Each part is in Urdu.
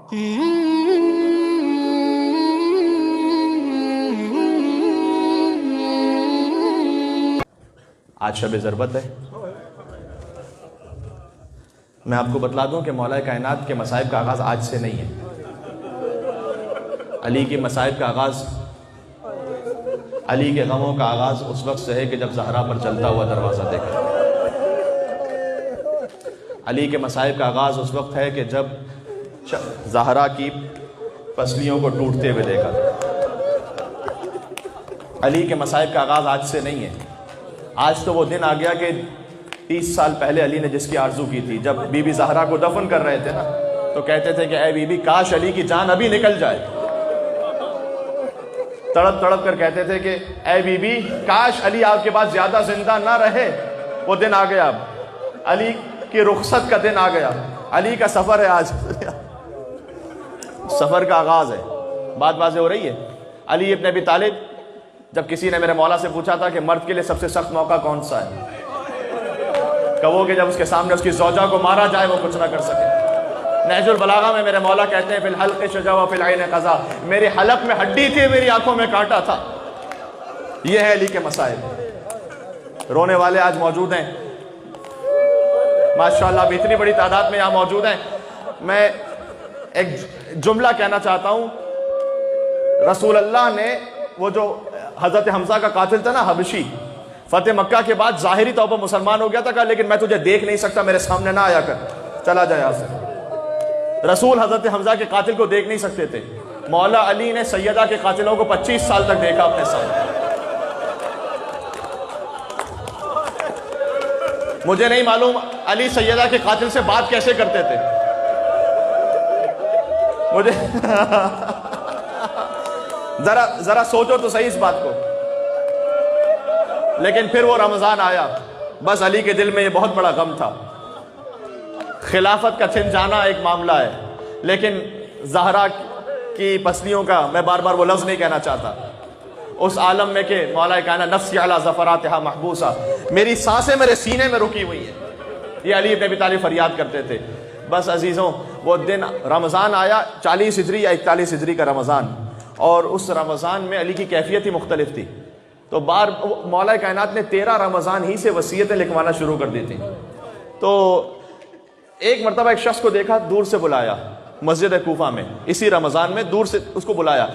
آج شب ضربت ہے. میں آپ کو بتلا دوں کہ مولا کائنات کے مصائب کا آغاز آج سے نہیں ہے. علی کے مصائب کا آغاز، علی کے غموں کا آغاز اس وقت سے ہے کہ جب زہرا پر چلتا ہوا دروازہ دیکھا. علی کے مصائب کا آغاز اس وقت ہے کہ جب زہرا کی پسلیوں کو ٹوٹتے ہوئے دیکھا. علی کے مصائب کا آغاز آج سے نہیں ہے. آج تو وہ دن آ گیا کہ 30 سال پہلے علی نے جس کی آرزو کی تھی، جب بی بی زہرا کو دفن کر رہے تھے نا، تو کہتے تھے کہ اے بی بی کاش علی کی جان ابھی نکل جائے. تڑپ تڑپ کر کہتے تھے کہ اے بی بی کاش علی آپ کے پاس زیادہ زندہ نہ رہے. وہ دن آ گیا، اب علی کی رخصت کا دن آ گیا. علی کا سفر ہے آج، سفر کا آغاز ہے. بات واضح ہو رہی ہے. علی ابن ابی طالب، جب کسی نے میرے مولا سے پوچھا تھا کہ مرد کے لیے سب سے سخت موقع کون سا ہے، کہو کہ جب اس کے سامنے اس کی زوجہ کو مارا جائے وہ کچھ نہ کر سکے. نہج البلاغہ میں میرے مولا کہتے ہیں فی الحلق شجا و فی العین قضا، میری حلق میں ہڈی تھی، میری آنکھوں میں کانٹا تھا. یہ ہے علی کے مصائب. رونے والے آج موجود ہیں ماشاءاللہ، اب اتنی بڑی تعداد میں یہاں موجود ہیں. میں ایک جملہ کہنا چاہتا ہوں. رسول اللہ نے وہ جو حضرت حمزہ کا قاتل تھا نا حبشی، فتح مکہ کے بعد ظاہری طور پر مسلمان ہو گیا تھا، کہا لیکن میں تجھے دیکھ نہیں سکتا، میرے سامنے نہ آیا کر، چلا جائے یہاں سے. رسول حضرت حمزہ کے قاتل کو دیکھ نہیں سکتے تھے. مولا علی نے سیدہ کے قاتلوں کو 25 سال تک دیکھا اپنے سامنے. مجھے نہیں معلوم علی سیدہ کے قاتل سے بات کیسے کرتے تھے. مجھے ذرا سوچو تو صحیح اس بات کو. لیکن پھر وہ رمضان آیا، بس علی کے دل میں یہ بہت بڑا غم تھا. خلافت کا چھن جانا ایک معاملہ ہے، لیکن زہرا کی پسلیوں کا میں بار بار وہ لفظ نہیں کہنا چاہتا. اس عالم میں کہ مولا کائنات نفسی علی ظفراتہا محبوسہ، میری سانسیں میرے سینے میں رکی ہوئی ہیں. یہ علی ابن ابی طالب فریاد کرتے تھے. بس عزیزوں، وہ دن رمضان آیا، 40 ہجری یا 41 ہجری کا رمضان، اور اس رمضان میں علی کی کیفیت ہی مختلف تھی. تو مولا کائنات نے 13 رمضان ہی سے وصیتیں لکھوانا شروع کر دی تھی. تو ایک مرتبہ ایک شخص کو دیکھا، دور سے بلایا مسجد کوفہ میں، اسی رمضان میں دور سے اس کو بلایا،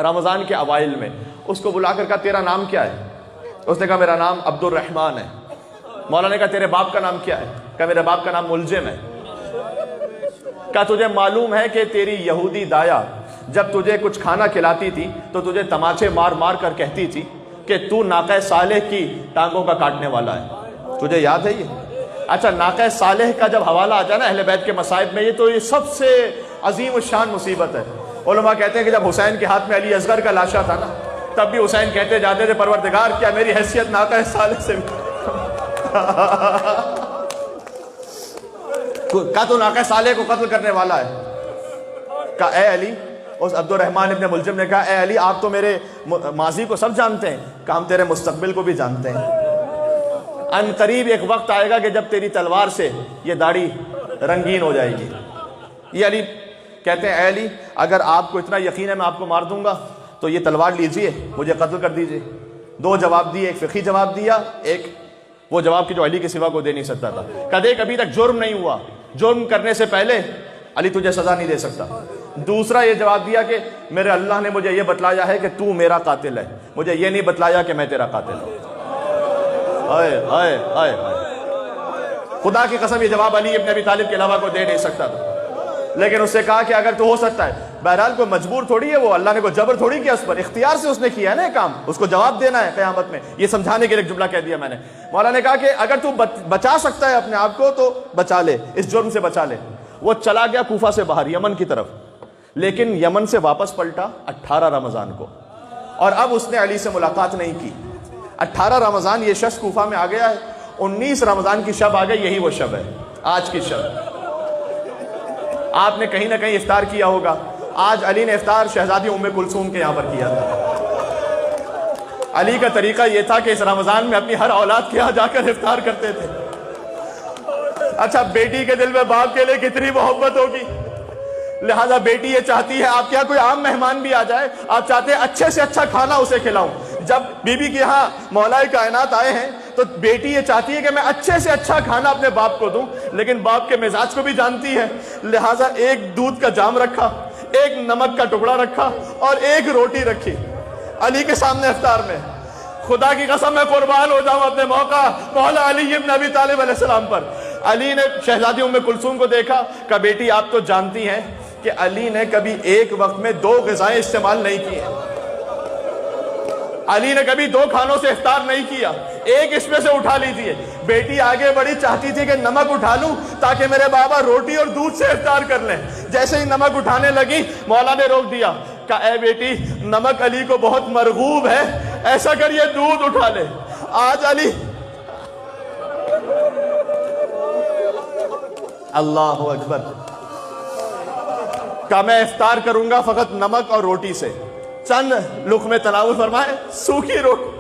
رمضان کے اوائل میں. اس کو بلا کر کہا تیرا نام کیا ہے؟ اس نے کہا میرا نام عبد الرحمن ہے. مولا نے کہا تیرے باپ کا نام کیا ہے؟ کہا میرے باپ کا نام ملجم ہے. کہا تجھے معلوم ہے کہ تیری یہودی دایا جب تجھے کچھ کھانا کھلاتی تھی تو تجھے تماچے مار مار کر کہتی تھی کہ تو ناقہ صالح کی ٹانگوں کا کاٹنے والا ہے. تجھے یاد ہے یہ؟ اچھا، ناقہ صالح کا جب حوالہ آ جائے نا اہل بیت کے مصائب میں، یہ تو یہ سب سے عظیم الشان مصیبت ہے. علماء کہتے ہیں کہ جب حسین کے ہاتھ میں علی اصغر کا لاشا تھا نا، تب بھی حسین کہتے جاتے تھے پروردگار کیا میری حیثیت ناقہ صالح سے کہا تو ناقہ صالح کو قتل کرنے والا ہے. کہا اے علی، اس عبد الرحمن ابن ملجم نے کہا اے علی آپ تو میرے ماضی کو سب جانتے ہیں. کہ ہم تیرے مستقبل کو بھی جانتے ہیں. ان قریب ایک وقت آئے گا کہ جب تیری تلوار سے یہ داڑھی رنگین ہو جائے گی. یہ علی کہتے ہیں اے علی اگر آپ کو اتنا یقین ہے میں آپ کو مار دوں گا تو یہ تلوار لیجئے، مجھے قتل کر دیجئے. 2 جواب دیے، ایک فقہی جواب دیا، ایک وہ جواب کی جو علی کے سوا کو دے نہیں سکتا تھا. کہا کبھی تک جرم نہیں ہوا، جرم کرنے سے پہلے علی تجھے سزا نہیں دے سکتا. دوسرا یہ جواب دیا کہ میرے اللہ نے مجھے یہ بتلایا ہے کہ تو میرا قاتل ہے، مجھے یہ نہیں بتلایا کہ میں تیرا قاتل ہوں. خدا کی قسم یہ جواب علی ابن ابی طالب کے علاوہ کو دے نہیں سکتا تھا. لیکن اس سے کہا کہ اگر تو ہو سکتا ہے، بہرحال کوئی مجبور تھوڑی ہے، وہ اللہ نے کوئی جبر تھوڑی کیا اس پر، اختیار سے اس نے کیا ہے نا کام، اس کو جواب دینا ہے قیامت میں. یہ سمجھانے کے لیے ایک جملہ کہہ دیا میں نے. مولا نے کہا کہ اگر تو بچا سکتا ہے اپنے آپ کو تو بچا لے، اس جرم سے بچا لے. وہ چلا گیا کوفہ سے باہر یمن کی طرف، لیکن یمن سے واپس پلٹا 18 رمضان کو، اور اب اس نے علی سے ملاقات نہیں کی. 18 رمضان یہ شخص کوفہ میں آ گیا ہے. 19 رمضان کی شب آ گئی، یہی وہ شب ہے، آج کی شب. آپ نے کہیں نہ کہیں افطار کیا ہوگا. آج علی نے افطار شہزادی ام کلثوم کے یہاں پر کیا تھا. علی کا طریقہ یہ تھا کہ اس رمضان میں اپنی ہر اولاد کے یہاں جا کر افطار کرتے تھے. اچھا، بیٹی کے دل میں باپ کے لیے کتنی محبت ہوگی، لہذا بیٹی یہ چاہتی ہے آپ کے یہاں کوئی عام مہمان بھی آ جائے، آپ چاہتے ہیں اچھے سے اچھا کھانا اسے کھلاؤں۔ جب بی بی کے یہاں مولا کائنات آئے ہیں تو بیٹی یہ چاہتی ہے کہ میں اچھے سے اچھا کھانا اپنے باپ کو دوں، لیکن باپ کے مزاج کو بھی جانتی ہے، لہٰذا ایک دودھ کا جام رکھا، ایک نمک کا ٹکڑا رکھا اور ایک روٹی رکھی علی کے سامنے افطار میں۔ خدا کی قسم میں قربان ہو جاؤں اپنے موقع مولا علی ابن ابی طالب علیہ السلام پر۔ علی نے شہزادی ام کلثوم کو دیکھا، کہا بیٹی آپ تو جانتی ہیں کہ علی نے کبھی ایک وقت میں 2 غذائیں استعمال نہیں کی ہیں، علی نے کبھی 2 کھانوں سے افطار نہیں کیا، ایک اس میں سے اٹھا لیجیے۔ بیٹی آگے بڑی چاہتی تھی کہ نمک اٹھا لوں تاکہ میرے بابا روٹی اور دودھ سے افطار کر لیں۔ جیسے ہی نمک اٹھانے لگی مولا نے روک دیا، کہا اے بیٹی نمک علی کو بہت مرغوب ہے، ایسا کریے دودھ اٹھا لے۔ آج علی اللہ اکبر، کہا میں افطار کروں گا فقط نمک اور روٹی سے، چند لقمے تناول فرمائے، سوکھی روٹی۔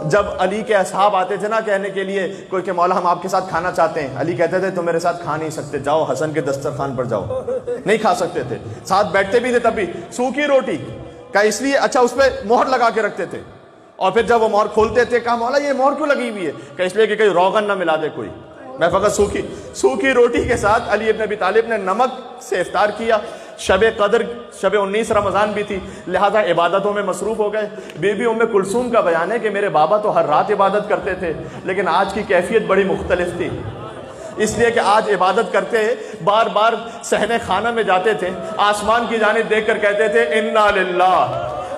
جب علی کے اصحاب آتے تھے نا کہنے کے لیے کوئی کہ مولا ہم آپ کے ساتھ کھانا چاہتے ہیں، علی کہتے تھے تم میرے ساتھ کھا نہیں سکتے، جاؤ حسن کے دسترخوان پر جاؤ، نہیں کھا سکتے تھے، ساتھ بیٹھتے بھی تھے تب بھی۔ سوکھی روٹی کا اس لیے اچھا اس پہ مہر لگا کے رکھتے تھے، اور پھر جب وہ مہر کھولتے تھے کہا مولا یہ مہر کیوں لگی ہوئی ہے؟ کہ اس لیے کہ کہیں روغن نہ ملا دے کوئی، میں فقط سوکھی روٹی کے ساتھ علی ابن ابی طالب نے نمک سے افطار کیا۔ شب قدر شب 19 رمضان بھی تھی، لہذا عبادتوں میں مصروف ہو گئے۔ بی بی ام کلثوم کا بیان ہے کہ میرے بابا تو ہر رات عبادت کرتے تھے، لیکن آج کی کیفیت بڑی مختلف تھی، اس لیے کہ آج عبادت کرتے بار بار صحن خانہ میں جاتے تھے، آسمان کی جانب دیکھ کر کہتے تھے انا للہ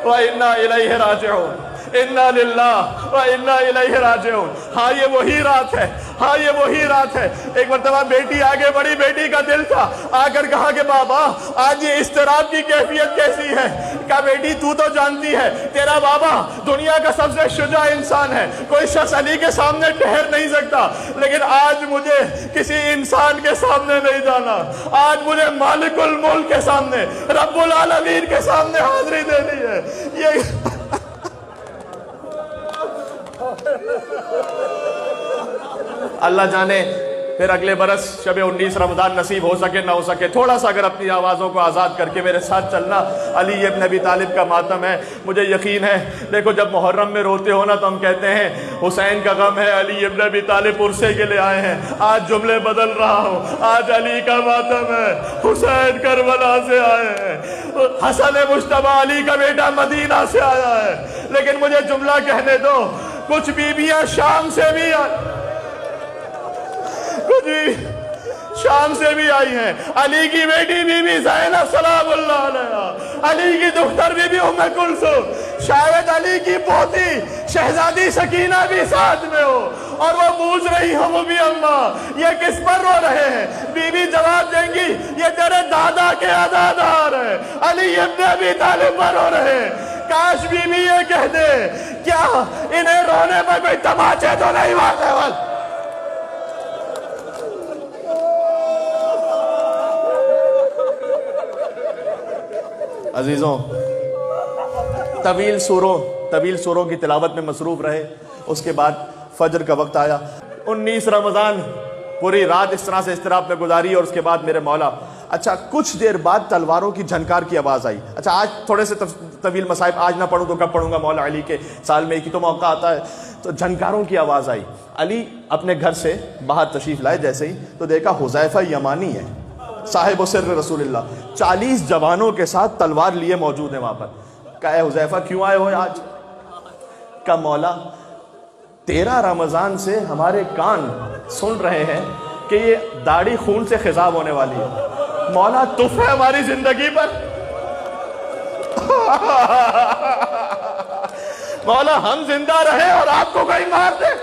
و انا الیہ راجعون، انا للہ و انا الیہ راجعون۔ ہاں یہ وہی رات ہے، ہاں یہ وہی رات ہے۔ ایک مرتبہ بیٹی آگے بڑی، بیٹی کا دل تھا، آ کر کہا کہ بابا آج یہ اضطراب کی کیفیت کیسی ہے؟ کہا بیٹی تو جانتی ہے تیرا بابا دنیا کا سب سے شجاع انسان ہے، کوئی شخص علی کے سامنے ٹھہر نہیں سکتا، لیکن آج مجھے کسی انسان کے سامنے نہیں جانا، آج مجھے مالک الملک کے سامنے، رب العالمین کے سامنے حاضری دینی ہے۔ یہ اللہ جانے پھر اگلے برس شب 19 رمضان نصیب ہو سکے نہ ہو سکے، تھوڑا سا اگر اپنی آوازوں کو آزاد کر کے میرے ساتھ چلنا۔ علی ابن ابی طالب کا ماتم ہے، مجھے یقین ہے، دیکھو جب محرم میں روتے ہو نا تو ہم کہتے ہیں حسین کا غم ہے، علی ابن ابی طالب عرصے کے لیے آئے ہیں۔ آج جملے بدل رہا ہوں، آج علی کا ماتم ہے، حسین کربلا سے آئے ہیں، حسن مجتبیٰ علی کا بیٹا مدینہ سے آیا ہے۔ لیکن مجھے جملہ کہنے دو، کچھ بیویاں شام سے بھی شام سے بھی آئی ہیں۔ علی کی بیٹی بی بی زینب سلام اللہ علیہا، علی کی دختر بی بی ام کلثوم، شاید علی کی پوتی شہزادی سکینہ بھی ساتھ میں ہو، اور وہ پوچھ رہی ہو وہ بھی اماں یہ کس پر رو رہے ہیں؟ بی بی جواب دیں گی یہ تیرے دادا کے عزادار ہیں، علی ابن ابی طالب پر رو رہے ہیں۔ کاش بی بی یہ کہہ دے کیا انہیں رونے پر کوئی تماچے تو نہیں مارنے والے؟ عزیزوں طویل سوروں کی تلاوت میں مصروف رہے، اس کے بعد فجر کا وقت آیا۔ 19 رمضان پوری رات اس طرح سے اضطراب میں گزاری، اور اس کے بعد میرے مولا اچھا کچھ دیر بعد تلواروں کی جھنکار کی آواز آئی۔ اچھا آج تھوڑے سے طویل مصائب، آج نہ پڑھوں تو کب پڑھوں گا، مولا علی کے سال میں ایک ہی تو موقع آتا ہے، تو جھنکاروں کی آواز آئی۔ علی اپنے گھر سے باہر تشریف لائے جیسے ہی تو دیکھا حذیفہ یمانی ہے، صاحب سر رسول اللہ، 40 جوانوں کے ساتھ تلوار لیے موجود ہیں وہاں پر۔ کہا اے حذیفہ کیوں آئے ہو آج؟ کہا مولا 13 رمضان سے ہمارے کان سن رہے ہیں کہ یہ داڑھی خون سے خضاب ہونے والی ہے، مولا تف ہے ہماری زندگی پر، مولا ہم زندہ رہے اور آپ کو کوئی مار دے،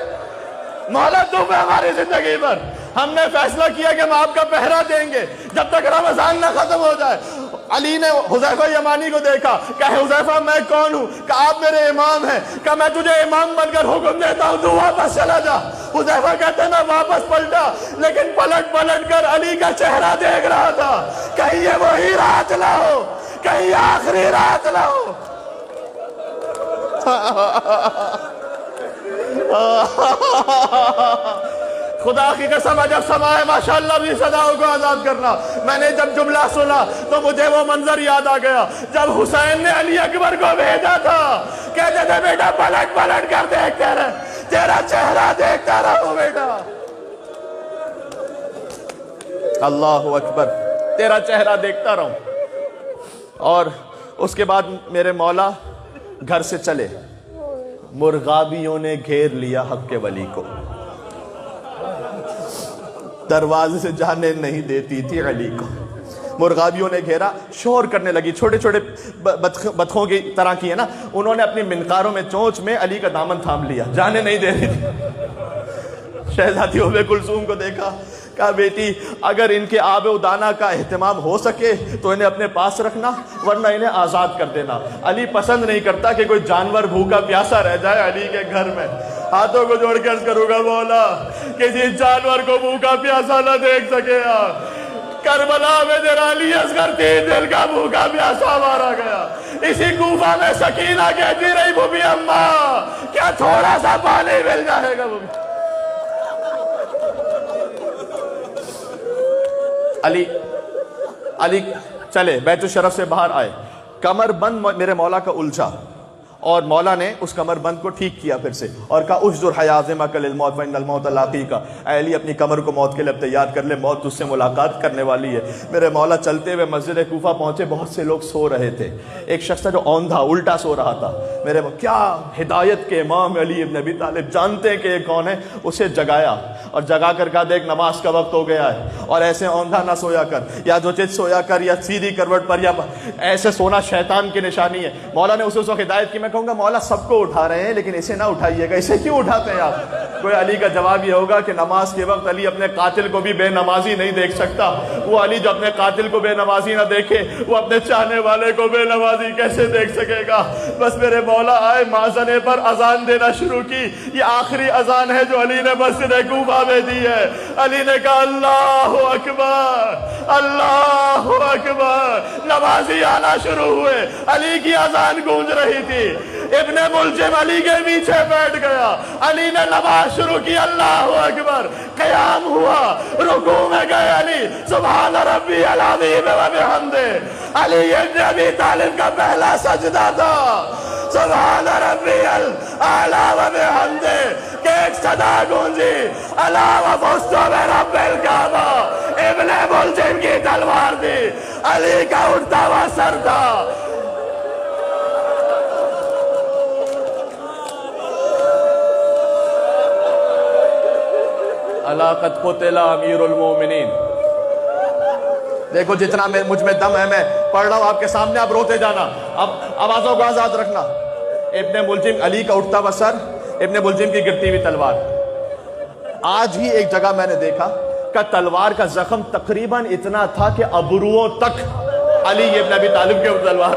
مولا تف ہے ہماری زندگی پر، ہم نے فیصلہ کیا کہ ہم آپ کا پہرا دیں گے جب تک رمضان نہ ختم ہو جائے۔ علی نے حذیفہ یمانی کو دیکھا، کہا حذیفہ میں کون ہوں؟ کہا آپ میرے امام ہیں۔ کہا میں تجھے امام بن کر حکم دیتا ہوں تو واپس چلا جا۔ حذیفہ کہتے ہیں میں واپس پلٹا، لیکن پلٹ کر علی کا چہرہ دیکھ رہا تھا، کہیں یہ وہی رات نہ ہو، کہیں آخری رات نہ ہو۔ خدا کی قسم جب سمائے ماشاءاللہ اپنی صداؤں کو آزاد کرنا. میں نے جب جملہ سنا تو مجھے وہ منظر یاد آ گیا جب حسین نے علی اکبر کو بھیجا تھا. کہتے تھے بیٹا پلٹ پلٹ کر دیکھتے رہے, تیرا چہرہ دیکھتا رہو بیٹا. اللہ اکبر, تیرا چہرہ دیکھتا رہوں. اور اس کے بعد میرے مولا گھر سے چلے. مرغابیوں نے گھیر لیا حق کے ولی کو, دروازے سے جانے نہیں دیتی تھی علی کو. مرغابیوں نے گھیرا, شور کرنے لگی, چھوٹے چھوٹے بطخوں کی طرح کی ہے نا, انہوں نے اپنی منقاروں میں چونچ میں علی کا دامن تھام لیا, جانے نہیں دے رہی تھی. شہزادی ام کلثوم کو دیکھا, کہا بیٹی اگر ان کے آب و دانہ کا اہتمام ہو سکے تو انہیں اپنے پاس رکھنا, ورنہ انہیں آزاد کر دینا. علی پسند نہیں کرتا کہ کوئی جانور بھوکا پیاسا رہ جائے علی کے گھر میں. ہاتھوں کو جوڑ کے عرض کروں گا مولا کسی جانور کو بھوکا پیاسا نہ دیکھ سکے. کربلا میں تیرا علی اصغر 3 دن کا بھوکا پیاسا مارا گیا. اسی کوفہ میں سکینہ کہتی رہی بھوبی اماں کیا تھوڑا سا پانی مل جائے گا. علی چلے بیت الشرف سے باہر آئے, کمر بند میرے مولا کا الجھا, اور مولا نے اس کمر بند کو ٹھیک کیا پھر سے, اور کہا اجزر حیازمک للموت فإن الموت لاقیک. اے علی اپنی کمر کو موت کے لیے تیار کر لے, موت تجھ سے ملاقات کرنے والی ہے. میرے مولا چلتے ہوئے مسجد کوفہ پہنچے, بہت سے لوگ سو رہے تھے. ایک شخص تھا جو اوندھا الٹا سو رہا تھا. میرے کیا ہدایت کے امام علی ابن ابی طالب, جانتے ہیں کہ یہ کون ہے, اسے جگایا اور جگا کر کہا دیکھ نماز کا وقت ہو گیا ہے, اور ایسے اوندھا نہ سویا کر, یا جو چیز سویا کر یا سیدھی کروٹ پر, یا ایسے سونا شیطان کی نشانی ہے. مولا نے اسے اس وقت ہدایت کی. میں کہوں گا مولا سب کو اٹھا رہے ہیں لیکن اسے نہ اٹھائیے گا, اسے کیوں اٹھاتے ہیں آپ؟ کوئی علی کا جواب یہ ہوگا کہ نماز کے وقت علی اپنے قاتل کو بھی بے نمازی نہیں دیکھ سکتا. وہ علی جو اپنے قاتل کو بے نمازی نہ دیکھے, وہ اپنے چاہنے والے کو بے نمازی کیسے دیکھ سکے گا؟ بس میرے مولا آئے, مازنے پر اذان دینا شروع کی. یہ آخری اذان ہے جو علی نے مسجد کوفہ میں دی ہے. علی نے کہا اللہ اکبر اللہ اکبر. نمازی آنا شروع ہوئے, علی کی اذان گونج رہی تھی. ابن ملجم علی کے پیچھے بیٹھ گیا, علی نے نماز شروع کی, اللہ اکبر. قیام ہوا, رکوع میں گئے علی, سبحان ربی العظیم و بحمدہ. علی ابن ابی طالب کا پہلا سجدہ تھا, سبحان ربی الاعلی و بحمدہ. کہ ایک صدا گونجی, الا وفزت برب الکعبہ. ابن ملجم کی تلوار تھی, علی کا اٹھتا ہوا سر تھا. الا قد قتل امیر المومنین. دیکھو جتنا مجھ میں دم ہے, میں پڑھ رہا ہوں آپ کے سامنے, آپ روتے جانا, اب آوازوں کو آزاد رکھنا. ابن ملجم, علی کا اٹھتا ہوا سر, ابن ملجم کی گرتی ہوئی تلوار. آج ہی ایک جگہ میں نے دیکھا کہ تلوار کا زخم تقریباً اتنا تھا کہ ابروؤں تک علی ابن ابی طالب کے اوپر تلوار.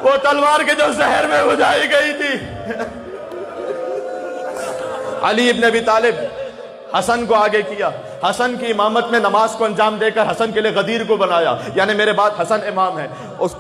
وہ تلوار کے جو زہر میں بجھائی گئی تھی. علی ابن ابی طالب حسن کو آگے کیا, حسن کی امامت میں نماز کو انجام دے کر حسن کے لیے غدیر کو بنایا, یعنی میرے بعد حسن امام ہے. اس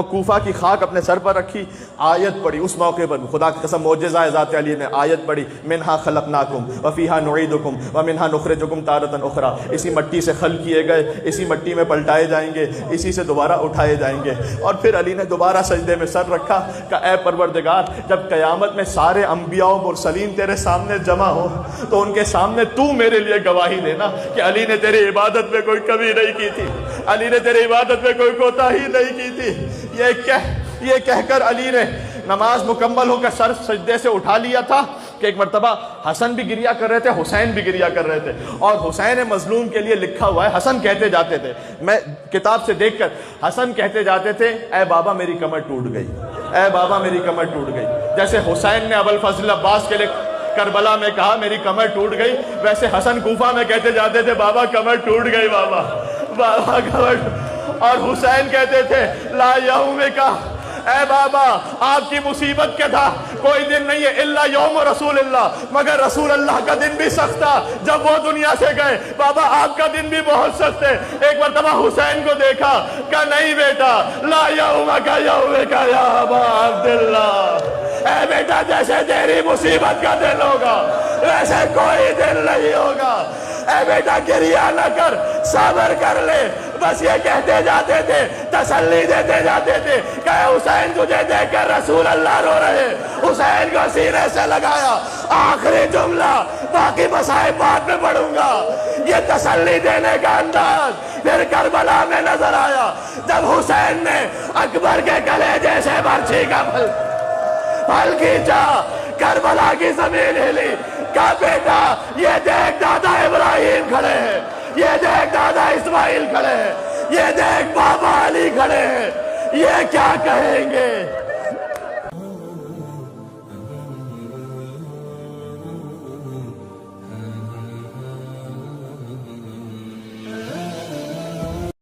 کوفہ کی خاک اپنے سر پر رکھی, آیت پڑھی. اس موقع پر خدا کی قسم معجزہ ذات علی نے آیت پڑھی, منہا خلقناکم وفیہا نعیدکم ومنہا نخرجکم تارۃ اخری. اسی مٹی سے خلق کیے گئے, اسی مٹی میں پلٹائے جائیں گے, اسی سے دوبارہ اٹھائے جائیں گے. اور پھر علی نے دوبارہ سجدے میں سر رکھا کہ اے پروردگار, جب قیامت میں سارے انبیاء و مرسلین تیرے سامنے جمع ہو تو ان کے سامنے تو میرے لیے گواہی دینا کہ علی نے تیری عبادت میں کوئی کمی نہیں کی تھی, علی نے تیری عبادت میں کوئی کوتاہی نہیں کی تھی. یہ کہہ کر علی نے نماز مکمل ہو کر سر سجدے سے اٹھا لیا تھا کہ ایک مرتبہ حسن بھی گریا کر رہے تھے, حسین بھی گریا کر رہے تھے, اور حسین مظلوم کے لیے لکھا ہوا ہے, حسن کہتے جاتے تھے, میں کتاب سے دیکھ کر, حسن کہتے جاتے تھے اے بابا میری کمر ٹوٹ گئی, اے بابا میری کمر ٹوٹ گئی. جیسے حسین نے ابوالفضل عباس کے لیے کربلا میں کہا میری کمر ٹوٹ گئی, ویسے حسن کوفہ میں کہتے جاتے تھے بابا کمر ٹوٹ گئی, بابا بابا کمر. اور حسین کہتے تھے لا یومکا, اے بابا آپ کی مصیبت کیا تھا, کوئی دن نہیں ہے الا یوم رسول اللہ, مگر رسول اللہ کا دن بھی سخت تھا جب وہ دنیا سے گئے, بابا آپ کا دن بھی بہت سخت ہے. ایک مرتبہ حسین کو دیکھا, کہا نہیں بیٹا, لا یومکا یومکا یا ابا عبداللہ, اے بیٹا جیسے تیری مصیبت کا دل ہوگا ویسے کوئی دل نہیں ہوگا. اے بیٹا گریہ نہ کر، صبر کر لے. بس یہ کہتے جاتے تھے، تسلی دیتے جاتے تھے کہ حسین تجھے دیکھ کر رسول اللہ رو رہے. حسین کو سینے سے لگایا. آخری جملہ، باقی مسائل بعد میں پڑھوں گا. یہ تسلی دینے کا انداز پھر کربلا میں نظر آیا جب حسین نے اکبر کے کلیجے سے برچھی کا پھل کھینچا. کربلا کی زمین ہلی. کہا بیٹا یہ دیکھ دادا ابراہیم کھڑے ہیں، یہ دیکھ دادا اسماعیل کھڑے ہیں، یہ دیکھ بابا علی کھڑے ہیں، یہ کیا کہیں گے؟